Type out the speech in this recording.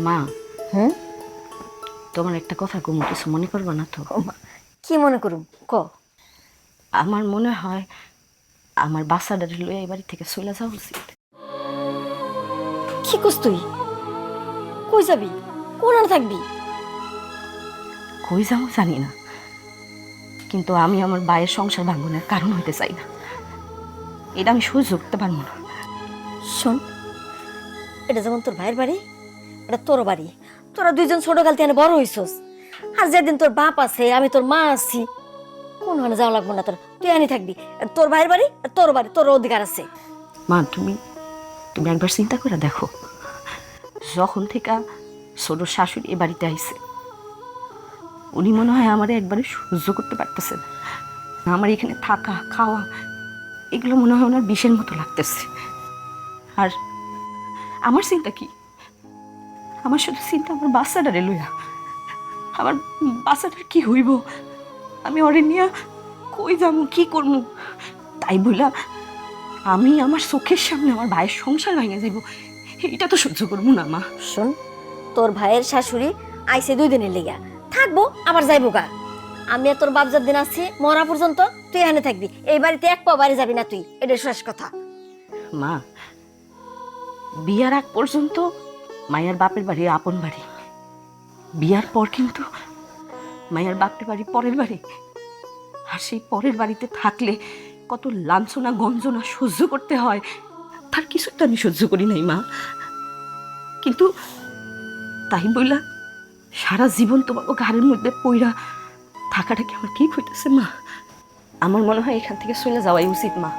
মা, হুম? তোমার একটা কথা কমু, কিছু মনে করবা না তো? কি মনে করুম ক। আমার মনে হয় আমার বাচ্চাটা লইয়া এই বাড়ি থেকে চলে যাওয়া উচিত। কি করছ তুই? কই যাবি? কোন আর থাকবি? কই যাবো জানি না, কিন্তু আমি আমার বায়ের সংসার ভাঙনের কারণ হইতে চাই না। এটা আমি সহ্য করতে পারবো না। শোন, এটা যেমন তোর ভাইয়ের বাড়ি, এটা তোর বাড়ি। তোরা দুইজন ছোট কাল থেকে বড় হইছস। আর যেদিন তোর বাপ আছে, আমি তোর মা আছি, কোন হানে যাওয়া লাগবো না তোর। তুই আনি থাকবি। আর তোর ভাইয়ের বাড়ি আর তোর বাড়ি, তোর অধিকার আছে। মা, তুমি তুমি একবার চিন্তা করে দেখো, যখন থেকে ছোট শাশুড়ি এ বাড়িতে আইছে, উনি মনে হয় আমার একবারে সহ্য করতে পারতেছেন। আমার এখানে থাকা খাওয়া এগুলো মনে হয় ওনার বিষের মতো লাগতেছে। আর আমার চিন্তা কি? আমার শুধু চিন্তা আমার বাচ্চাটারে লইয়া। আমার বাচ্চাটার কি হইব, আমি ওরে নিয়ে কই যাবো, কি করবো? তাই বইলা আমি আমার চোখের সামনে আমার ভাইয়ের সংসার ভেঙে যাইব, এটা তো সহ্য করবো না মা। শোন, তোর ভাইয়ের শাশুড়ি আইছে 2 দিনের লেগা, থাকবো আবার যাইবো গা। আমি আর তোর বাপ দিন আছি মরা পর্যন্ত, তুই এখানে থাকবি। এই বাড়িতে এক পা বাইরে যাবি না তুই, এটা শেষ কথা। মা, বিয়ার আগ পর্যন্ত মায়ের বাপের বাড়ি আপন বাড়ি, বিয়ার পর কিন্তু মায়ের বাপের বাড়ি পরের বাড়ি। আর সেই পরের বাড়িতে থাকলে কত লাঞ্ছনা গঞ্জনা সহ্য করতে হয়, তার কিছু তো আমি সহ্য করি নাই মা। কিন্তু তাই বইলা সারা জীবন তোমাকে ঘাড়ের মধ্যে পইরা থাকাটা কি আমার ঠিক হইতেছে মা? আমার মনে হয় এখান থেকে চলে যাওয়াই উচিত মা।